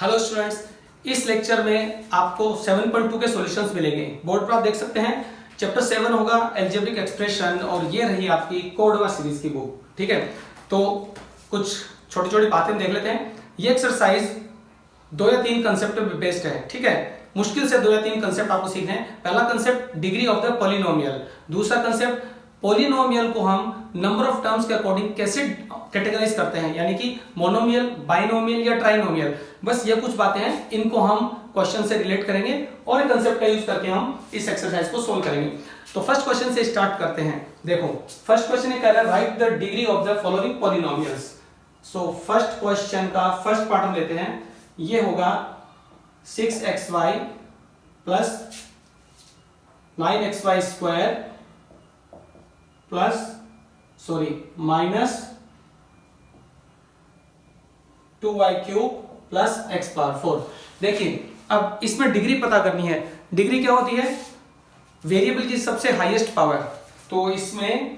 Hello students, इस lecture में आपको 7.2 के सॉल्यूशंस मिलेंगे। बोर्ड पर आप देख सकते हैं चैप्टर 7 होगा अलजेब्रिक एक्सप्रेशन और ये रही आपकी कोडवा सीरीज की बुक। ठीक है, तो कुछ छोटी छोटी बातें देख लेते हैं। ये एक्सरसाइज 2 या 3 कंसेप्ट पे बेस्ड है। ठीक है, मुश्किल से 2 या 3 कंसेप्ट आपको सीखने हैं। पहला concept degree of the polynomial, दूसरा कंसेप्ट पॉलिनोमियल को हम नंबर ऑफ टर्म्स के अकॉर्डिंग कैसे कैटेगराइज करते हैं, यानी कि मोनोमियल, बाइनोमियल या ट्राइनोमियल। बस ये कुछ बातें हैं, इनको हम क्वेश्चन से रिलेट करेंगे और एक कंसेप्ट का यूज करके हम इस एक्सरसाइज को सोल्व करेंगे। तो फर्स्ट क्वेश्चन से स्टार्ट करते हैं। देखो फर्स्ट क्वेश्चन ये कह रहा है right the degree of the following polynomials. So first question का फर्स्ट पार्ट हम लेते हैं, ये होगा 6xy plus 9xy square plus minus 2y cube plus x power 4। देखिए अब इसमें डिग्री पता करनी है। डिग्री क्या होती है? वेरिएबल की सबसे हाईएस्ट पावर। तो इसमें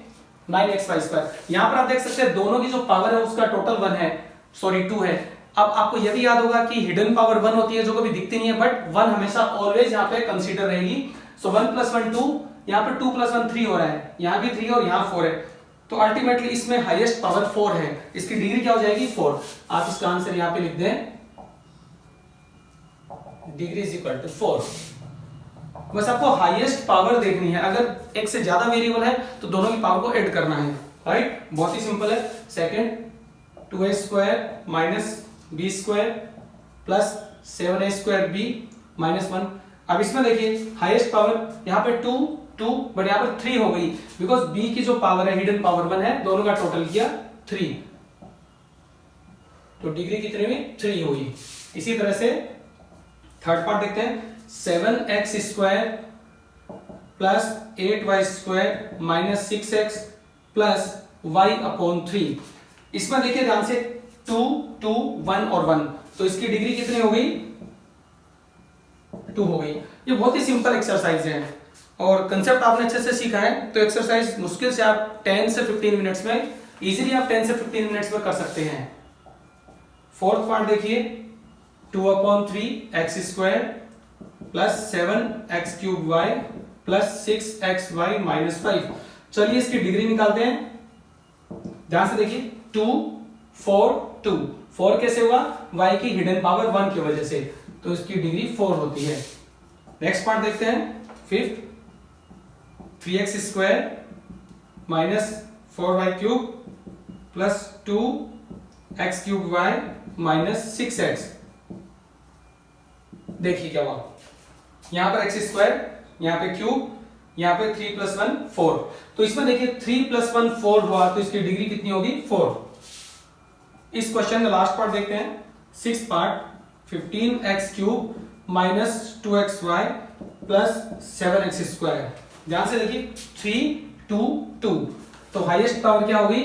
9xy स्क्वायर, यहां पर आप देख सकते हैं दोनों की जो पावर है उसका टोटल 1 है, 2 है। अब आपको यह भी याद होगा कि हिडन पावर 1 होती है जो कभी दिखती नहीं है, बट 1 हमेशा ऑलवेज यहाँ पे कंसीडर रहेगी। सो 1 + 1 2, यहाँ पे 2 + 1 3 हो रहा है, यहाँ भी 3 और यहाँ 4 है। तो अल्टीमेटली इसमें हाईएस्ट पावर 4 है, इसकी डिग्री क्या हो जाएगी? 4। आप इसका आंसर यहाँ पे लिख दें, डिग्री इज इक्वल टू 4। बस आपको हाईएस्ट पावर देखनी है। अगर एक से ज्यादा वेरिएबल है तो दोनों की पावर को ऐड करना है, राइट? बहुत ही सिंपल है। Second 2a square minus b square plus 7a square b minus 1। अब इसमें देखिए हाईएस्ट पावर यहाँ पे 2 बट यहाँ पर 3 हो गई, बिकॉज b की जो पावर है हिडन पावर 1 है, दोनों का टोटल किया 3, तो डिग्री कितनी हुई? 3 हुई। इसी तरह से थर्ड पार्ट देखते हैं, 7x square plus 8y square minus 6x plus y upon 3। इसमें देखिए ध्यान से 2 2 1 और 1, तो इसकी डिग्री कितनी हो गई? 2 हो गई। ये बहुत ही सिंपल एक्सरसाइज है और कंसेप्ट आपने अच्छे से सीखा है, तो एक्सरसाइज मुश्किल से आप 10 से 15 मिनट्स में इजीली आप 10 से 15 मिनट्स में कर सकते हैं। फोर्थ पार्ट देखिए, 2/3 x square plus 7x cube y plus 6xy minus 5। चलिए इसकी डिग्री निकालते हैं। ध्यान से देखिए 2 4 2, 4 कैसे हुआ? y की हिडन पावर 1 की वजह से, तो इसकी डिग्री 4 होती है। नेक्स्ट पार्ट देखते हैं, fifth 3x square minus 4y cube plus 2x cube y minus 6x। देखिए क्या हुआ, यहां पर x स्क्वायर, यहां पे क्यूब, यहां पे 3 + 1 4। तो इसमें देखिए 3 + 1 4 हुआ, तो इसकी डिग्री कितनी होगी? 4। इस क्वेश्चन का लास्ट पार्ट देखते हैं, 6th part 15x cube minus 2xy plus 7x square. ध्यान से देखिए 3 2 2, तो हाईएस्ट पावर क्या होगी?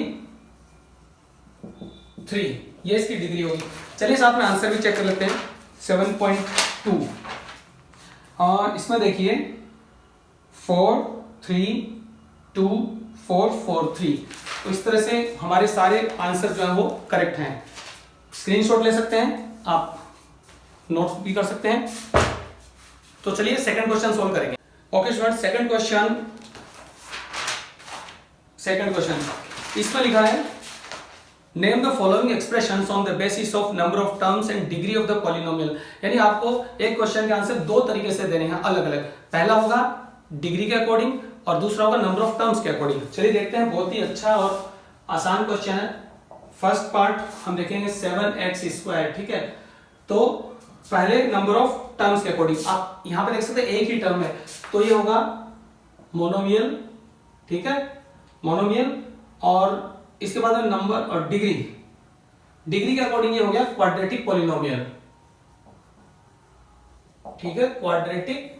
3, ये इसकी डिग्री होगी। चलिए साथ में आंसर भी चेक कर लेते हैं। 7.2 और इसमें देखिए 4 3 2 4 4 3, तो इस तरह से हमारे सारे आंसर जो है वो करेक्ट हैं। स्क्रीनशॉट ले सकते हैं, आप नोट भी कर सकते हैं। तो चलिए सेकंड क्वेश्चन सोल्व करेंगे। ओके स्टूडेंट, सेकंड क्वेश्चन इसमें लिखा है name the following expressions on the basis of number of terms and degree of the polynomial. यानी आपको एक क्वेश्चन के आंसर 2 तरीके से देने हैं अलग अलग। पहला होगा डिग्री के अकॉर्डिंग और दूसरा होगा नंबर ऑफ टर्म्स के अकॉर्डिंग। चलिए देखते हैं, बहुत ही अच्छा और आसान क्वेश्चन है। फर्स्ट पार्ट हम देखेंगे 7x स्क्वायर। ठीक है, तो पहले नंबर ऑफ टर्म्स के अकॉर्डिंग आप यहां पे देख सकते हैं एक ही टर्म है, तो ये होगा मोनोमियल। ठीक है, मोनोमियल, और इसके बाद नंबर और डिग्री के अकॉर्डिंग ये हो गया क्वाड्रेटिक पॉलिनोमियल। ठीक है, क्वाड्रेटिक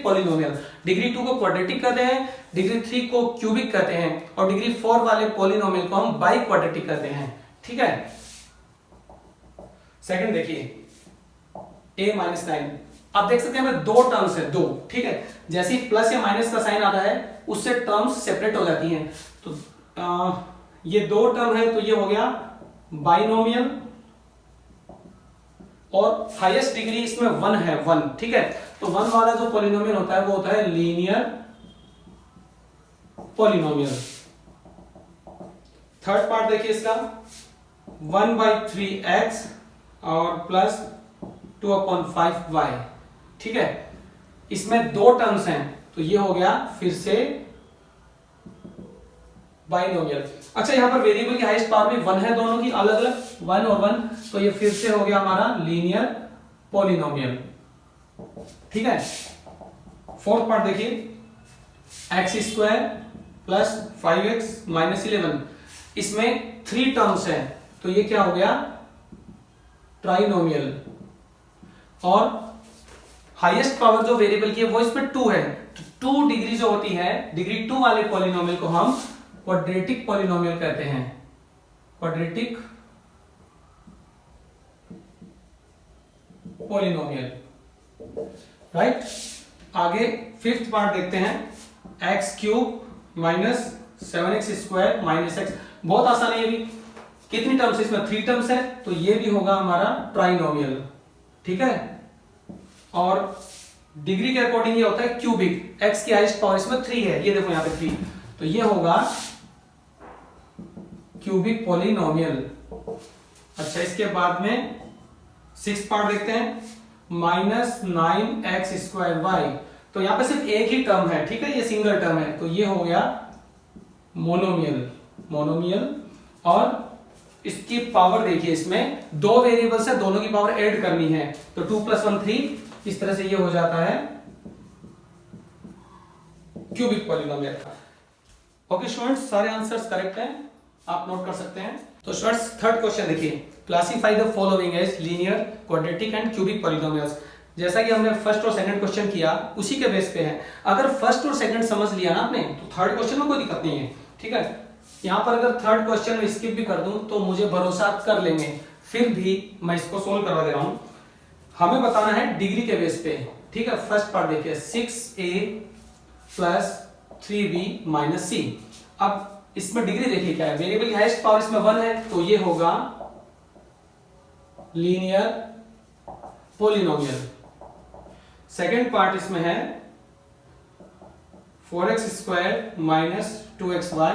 पॉलिनोमियल। डिग्री 2 को क्वाड्रेटिक कहते हैं, डिग्री 3 को क्यूबिक कहते हैं, और डिग्री 4 वाले पॉलिनोमियल को हम बाई क्वाड्रेटिक कहते हैं। ठीक है, सेकंड देखिए a-9। आप देख सकते हैं 2 टर्म्स है, 2। ठीक है, जैसे ही प्लस या माइनस का साइन आता है उससे टर्म्स सेपरेट हो जाती हैं। तो ये 2 टर्म है, तो ये हो गया बाइनोमियल और हाईएस्ट डिग्री इसमें 1 है, 1, ठीक है। तो 1 वाला जो पॉलिनोमियल होता है वो होता है लीनियर पॉलिनोमियल। थर्ड पार्ट देखिए इसका 1/3x और प्लस 2/5y, ठीक है। इसमें दो टर्म्स हैं तो ये हो गया फिर से बाइनोमियल। अच्छा, यहां पर वेरिएबल की हाईएस्ट पावर भी 1 है, दोनों की अलग अलग 1 और 1, तो ये फिर से हो गया हमारा लीनियर पॉलिनोमियल, ठीक है। फोर्थ पार्ट देखिए x² प्लस 5x माइनस 11, इसमें 3 टर्म्स हैं तो ये क्या हो गया ट्राइनोमियल। और हाईएस्ट पावर जो वेरिएबल की है वो इसमें 2 है, तो 2 डिग्री जो होती है, डिग्री 2 वाले पॉलिनोमियल को हम क्वाड्रेटिक पॉलिनोमियल कहते हैं, क्वाड्रेटिक पॉलिनोमियल, राइट। आगे फिफ्थ पार्ट देखते हैं x³ minus 7x² minus x। बहुत आसान है ये भी। कितनी टर्म्स है इसमें? 3 टर्म्स है, तो ये भी होगा हमारा ट्राइनोमियल, ठीक है। और डिग्री के अकॉर्डिंग ये होता है क्यूबिक। x की हाईएस्ट पावर इसमें 3 है, ये देखो यहाँ पे 3, तो ये होगा क्यूबिक पॉलिनोमियल। अच्छा, इसके बाद में 6th पार्ट देखते हैं माइनस 9x²y। तो यहां पे सिर्फ एक ही टर्म है, ठीक है, ये सिंगल टर्म है, तो ये हो गया मोनोमियल। और इसकी पावर देखिए, इसमें 2 वेरिएबल्स है, दोनों की पावर ऐड करनी है, तो 2 + 1 3, इस तरह से ये हो जाता है क्यूबिक पॉलिनोमियल। ओके स्टूडेंट्स, सारे आंसर्स करेक्ट हैं, आप नोट कर सकते हैं। तो स्टूडेंट्स थर्ड क्वेश्चन देखिए, classify the following as linear, quadratic and cubic polynomials. जैसा कि हमने फर्स्ट और सेकंड क्वेश्चन किया उसी के बेस पे है। अगर फर्स्ट और सेकंड समझ लिया ना आपने तो थर्ड क्वेश्चन में कोई दिक्कत नहीं है, ठीक है। यहां पर अगर थर्ड क्वेश्चन में स्किप भी कर दूं तो मुझे भरोसा कर लेंगे, फिर भी मैं इसको सोल्व करवा दे रहा हूं। हमें बताना है डिग्री के बेस पे, ठीक है। फर्स्ट पार्ट देखिए 6a plus 3b minus c। अब इसमें डिग्री देखिए क्या है, वेरिएबल की हाईएस्ट पावर इसमें 1 है, तो ये होगा लीनियर पॉलिनोमियल। सेकेंड पार्ट इसमें है 4x² minus 2xy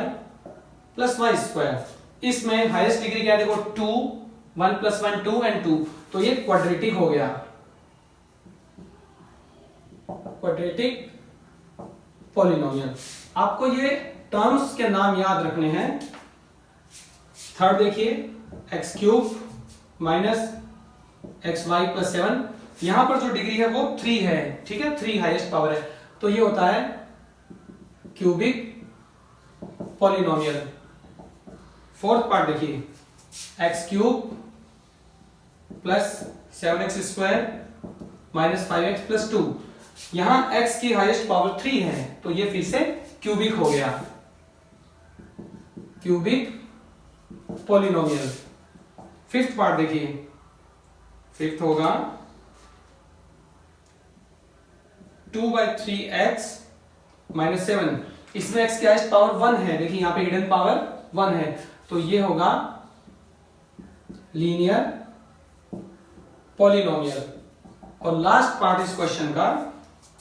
plus y²। इसमें हाईएस्ट डिग्री क्या है देखो 2, 1 + 1 2 एंड 2, तो ये क्वाड्रेटिक हो गया, क्वाड्रेटिक पॉलिनोमियल। आपको ये टर्म्स के नाम याद रखने हैं। थर्ड देखिए x³ माइनस xy प्लस 7, यहां पर जो डिग्री है वो 3 है, ठीक है, 3 हाईएस्ट पावर है, तो ये होता है क्यूबिक पॉलिनोमियल। फोर्थ पार्ट देखिए x³ plus 7x² minus 5x plus 2, यहां x की हाईएस्ट पावर 3 है, तो ये फिर से क्यूबिक हो गया, क्यूबिक पॉलिनोमियल। फिफ्थ पार्ट देखिए, फिफ्थ होगा 2/3x माइनस 7। इसमें x की हाईएस्ट पावर 1 है, देखिए यहां पे हिडन पावर 1 है, तो ये होगा लीनियर पॉलिनोमियल। और लास्ट पार्ट इस क्वेश्चन का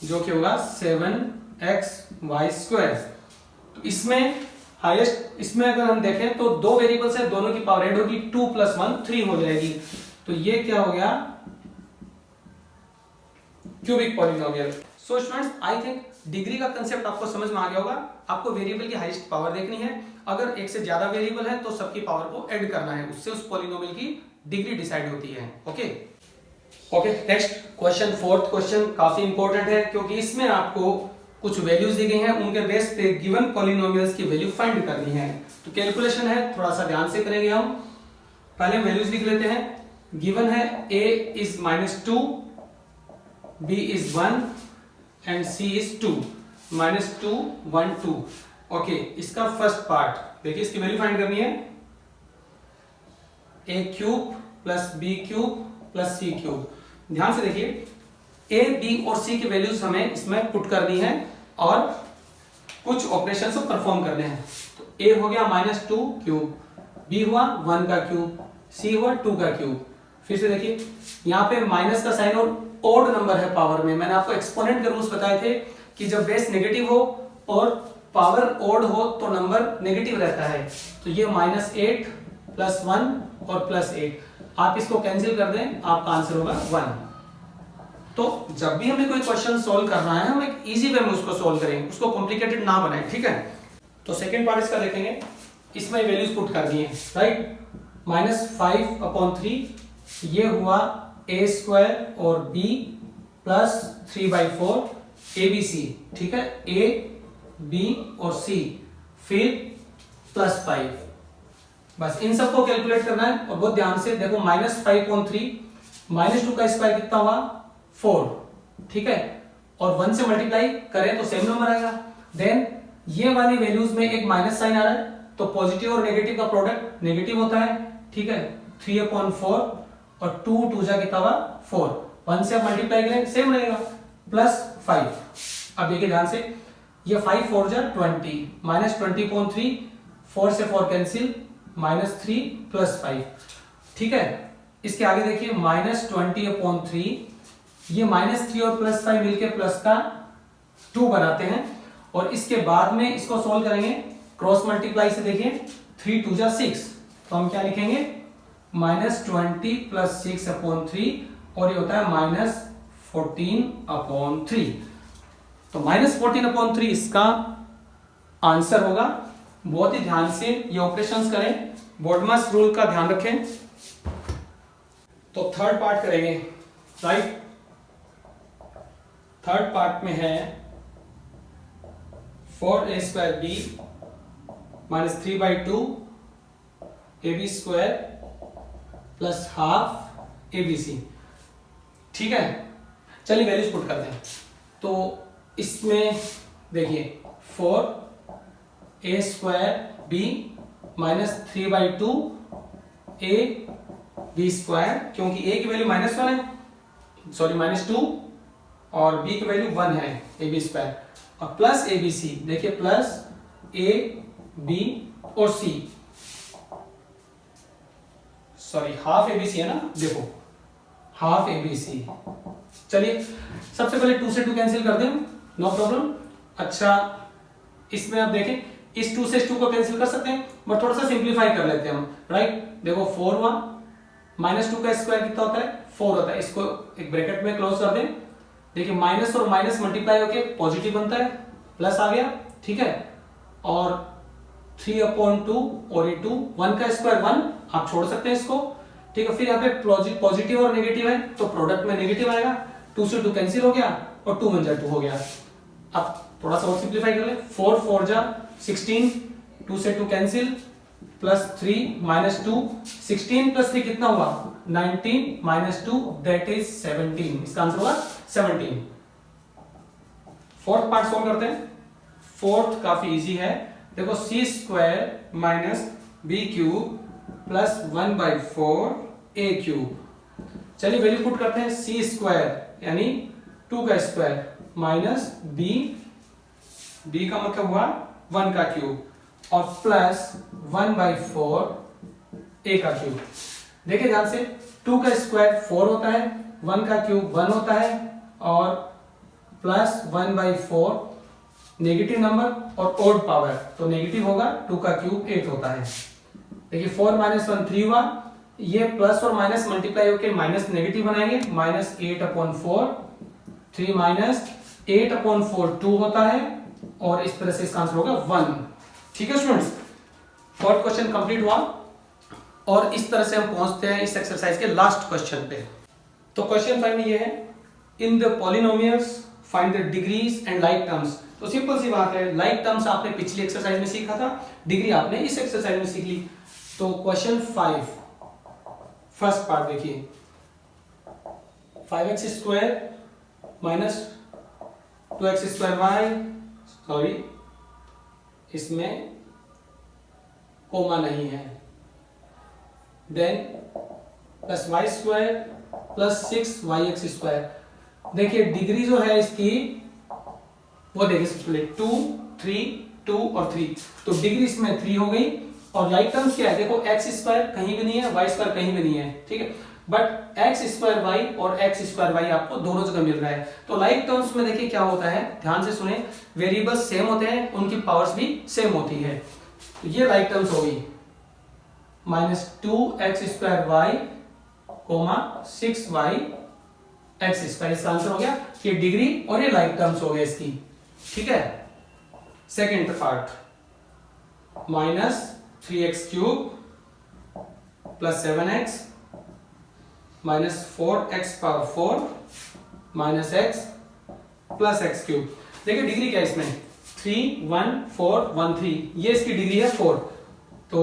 जो कि होगा 7xy²। तो इसमें हाईएस्ट, इसमें अगर हम देखें तो 2 वेरिएबल्स है, दोनों की पावर ऐड होगी, 2 + 1 3 हो जाएगी, तो ये क्या हो गया cubic polynomial. So students I think degree का कंसेप्ट आपको समझ में आ गया होगा। आपको वेरिएबल की हाईएस्ट पावर देखनी है, अगर एक से ज्यादा वेरिएबल है तो सबकी पावर को ऐड करना है, उससे उस पॉलिनोमियल की डिग्री डिसाइड होती है। Okay next question, fourth question काफी इंपॉर्टेंट है क्योंकि इसमें आपको कुछ वैल्यूज दी गई हैं, उनके बेस पे गिवन पॉलिनोमियल्स की वैल्यू फाइंड करनी है। तो कैलकुलेशन है, थोड़ा सा ध्यान से करेंगे हम। पहले वैल्यूज लिख लेते हैं। गिवन है a is -2, b is 1 and c is 2, -2 1 2। Okay, इसका फर्स्ट पार्ट देखिए, इसकी वैल्यू फाइंड करनी है, a³ plus b³ plus c³। ध्यान से देखिए, a, b और c की वैल्यूज हमें इसमें पुट करनी है और कुछ ऑपरेशंस को परफॉर्म करने हैं। तो a हो गया -2 क्यूब, b हुआ 1 का क्यूब, c हुआ 2 का क्यूब, फिर से देखिए यहाँ पे माइनस का साइन और ओड नंबर है पावर में। मैंने आपको एक्सपोनेंट के रूल्स बताए थे कि जब बेस नेगेटिव हो और पावर ओड हो तो नंबर नेगेटिव रहता है। तो ये -8 + 1 और +8, आप इसको कैंसिल कर दें, आपका आंसर होगा 1। तो जब भी हमें कोई क्वेश्चन सोल्व करना है हम एक इजी वे में उसको सोल्व करें, उसको कॉम्प्लिकेटेड ना बनाएं, ठीक है। तो सेकेंड पार्ट इसका देखेंगे, इसमें वैल्यूज पुट कर दिए, राइट। -5/3 ये हुआ a² और b + 3/4 abc, ठीक है, a b और c, फिर +5। बस इन सबको कैलकुलेट करना है और बहुत ध्यान से देखो। -5/3 -2 का स्क्वायर कितना हुआ 4, ठीक है, और 1 से मल्टीप्लाई करें तो सेम नंबर आएगा। देन ये वाली वैल्यूज में एक माइनस साइन आ रहा है तो पॉजिटिव और नेगेटिव का प्रोडक्ट नेगेटिव होता है, ठीक है। 3/4 और 2 2 जा कितना हुआ 4, 1 से आप मल्टीप्लाई करें सेम रहेगा, +5। अब देखिए ध्यान से, ये 5 4 जा 20, -20/3, 4 से 4 कैंसिल, -3 + 5, ठीक है। इसके आगे देखिए -20/3, ये -3 और +5 मिलके प्लस का 2 बनाते हैं और इसके बाद में इसको सोल्व करेंगे क्रॉस मल्टीप्लाई से। देखिए 3 2 जा 6, तो हम क्या लिखेंगे -20 + 6/3 और ये होता है -14/3। तो -14/3 इसका आंसर होगा। बहुत ही ध्यान से ये ऑपरेशंस करें, बोडमस रूल का ध्यान रखें। तो थर्ड पार्ट करेंगे, राइट। थर्ड पार्ट में है 4a² b -3/2 ab² + ½ abc, ठीक है। चलिए वैल्यूज पुट करते हैं। तो इसमें देखिए 4a² b -3/2 ab², क्योंकि a की वैल्यू -1 है, सॉरी -2 और b की वैल्यू 1 है, ab², और प्लस abc, देखिए प्लस a b और c, सॉरी ½ abc है ना, देखो ½ abc। चलिए सबसे पहले 2 से 2 कैंसिल कर दें, नो प्रॉब्लम। अच्छा इसमें आप देखें, इस 2 से इस 2 को कैंसिल कर सकते हैं, बट थोड़ा सा सिंप्लीफाई कर लेते हैं हम, राइट। देखो 4 हुआ, -2 का स्क्वायर कितना होता है 4 होता है, इसको एक ब्रैकेट में क्लोज कर दें। देखिए माइनस और माइनस मल्टीप्लाई होके पॉजिटिव बनता है, प्लस आ गया, ठीक है। और 3/2 और ये 2, 1 का स्क्वायर 1, आप छोड़ सकते हैं इसको, ठीक है। फिर यहाँ पे पॉजिटिव और नेगेटिव है तो प्रोडक्ट में नेगेटिव आएगा, 2 से 2 कैंसिल हो गया और 2 1 जा 2 हो गया। अब थोड़ा सा और सिंप्लीफाई कर ले, 4 4 जा 16, 2 से 2 कैंसिल, +3 -2, 16 + 3 कितना हुआ 19, -2 दैट इज 17, इसका आंसर होगा 17। फोर्थ पार्ट सोल्व करते हैं। फोर्थ काफी इजी है, देखो c² - b³ + 1/4 a³। चलिए वैल्यू पुट करते हैं, c² यानी 2 का स्क्वायर माइनस b का मतलब हुआ 1 का क्यूब और प्लस 1/4 a का क्यूब। देखिए ध्यान से, 2 का स्क्वायर 4 होता है, 1 का क्यूब 1 होता है और प्लस 1/4 नेगेटिव नंबर और ओड पावर, तो नेगेटिव होगा, 2 का क्यूब 8 होता है। देखिए 4 - 1 3 हुआ, ये प्लस और माइनस मल्टीप्लाई होकर माइनस नेगेटिव बनाएंगे, -8/4, 3 - 8/4 2 होता है और इस तरह से इसका आंसर होगा 1। ठीक है स्टूडेंट्स, फोर्थ क्वेश्चन कंप्लीट हुआ और इस तरह से हम पहुंचते हैं इस एक्सरसाइज के लास्ट क्वेश्चन पे। तो क्वेश्चन 5 में ये है, in the polynomials find the degrees and like terms. तो सिंपल सी बात है, लाइक टर्म्स आपने पिछली एक्सरसाइज में सीखा था, डिग्री आपने इस एक्सरसाइज में सीख ली। तो क्वेश्चन 5 फर्स्ट पार्ट देखिए, 5x² - 2x²y, सॉरी इसमें कोमा नहीं है, देन +y² + 6yx²। देखिए डिग्री जो है इसकी वो देखिए, सबसे पहले 2 3 2 और 3, तो डिग्री इसमें 3 हो गई। और लाइक टर्म्स क्या है, देखो x² कहीं भी नहीं है, y² कहीं भी नहीं है, ठीक है। बट एक्स स्क्वायर वाई और एक्स स्क्वायर वाई आपको दोनों जगह मिल रहा है। तो लाइक टर्म्स में देखिए क्या होता है, ध्यान से सुने, वेरिएबल्स सेम होते हैं, उनकी पावर्स भी सेम होती है। तो ये लाइक टर्म्स होगी -2x² y, 6y x², इसका आंसर हो गया। ये डिग्री और ये लाइक टर्म्स हो गए इसकी, ठीक है। Second part -3x³ + 7x -4x⁴ -x + x³। देखिए डिग्री क्या है इसमें, 3 1 4 1 3, ये इसकी डिग्री है 4, तो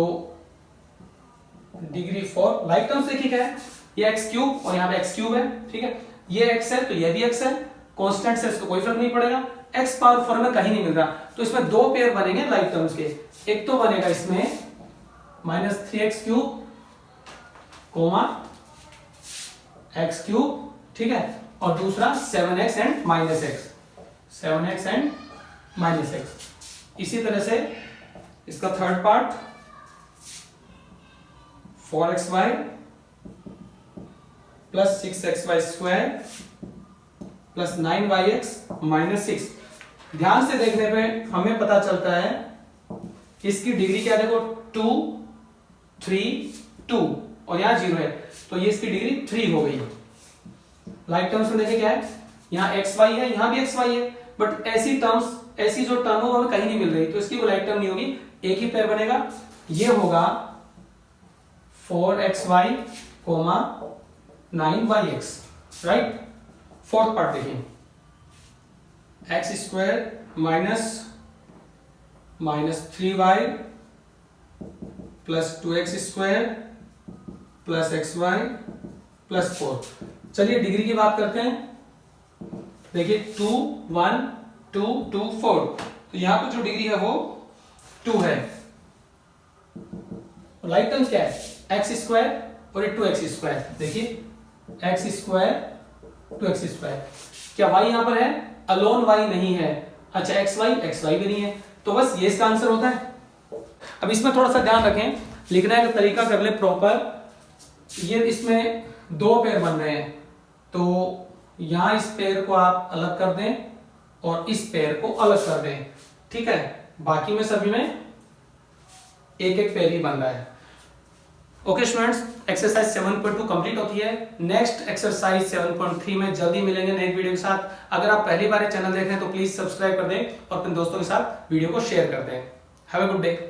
डिग्री 4। लाइक टर्म्स देखिए क्या है, ये x³ और यहाँ पे x³ है, ठीक है। ये x है तो ये भी x है, कांस्टेंट से इसको कोई फर्क नहीं पड़ेगा। x⁴ में कहीं नहीं मिल रहा, तो इसमें दो पेयर बनेंगे लाइक टर्म्स के। एक तो बनेगा इसमें -3x³ x³, ठीक है, और दूसरा 7x एंड -x। इसी तरह से इसका third part 4xy + 6xy² + 9yx -6। ध्यान से देखने पे हमें पता चलता है इसकी डिग्री क्या, देखो 2 3 2 और यहां 0 है, तो ये इसकी डिग्री 3 हो गई। लाइक टर्म्स में देखिए क्या है, यहाँ xy है, यहाँ भी xy है, बट ऐसी जो टर्म हो हमें कहीं नहीं मिल रही, तो इसकी वो लाइक टर्म नहीं होगी, एक ही पेयर बनेगा। ये होगा 4xy, 9yx, right. Fourth part देखिए, x² -3y + 2x² + xy + 4। चलिए डिग्री की बात करते हैं। देखिए 2 1 2 2 4, तो यहां पर जो डिग्री है वो 2 है। लाइक टर्म्स क्या है, x² और ये 2x²। देखिए x² 2x², क्या y यहां पर है, अलोन y नहीं है। अच्छा xy भी नहीं है, तो बस ये इसका आंसर होता है। अब इसमें थोड़ा सा ध्यान रखें, लिखने का तरीका कर ले प्रॉपर। ये इसमें दो पेयर बन रहे हैं, तो यहां इस पेयर को आप अलग कर दें और इस पेयर को अलग कर दें, ठीक है। बाकी में सभी में एक एक पेयर ही बन रहा है। ओके स्टूडेंट्स, एक्सरसाइज 7.2 कंप्लीट होती है। नेक्स्ट एक्सरसाइज 7.3 में जल्दी मिलेंगे नए वीडियो के साथ। अगर आप पहली बार चैनल देख रहे हैं तो प्लीज सब्सक्राइब कर दें और अपने दोस्तों के साथ वीडियो को शेयर कर दें। Have a good day.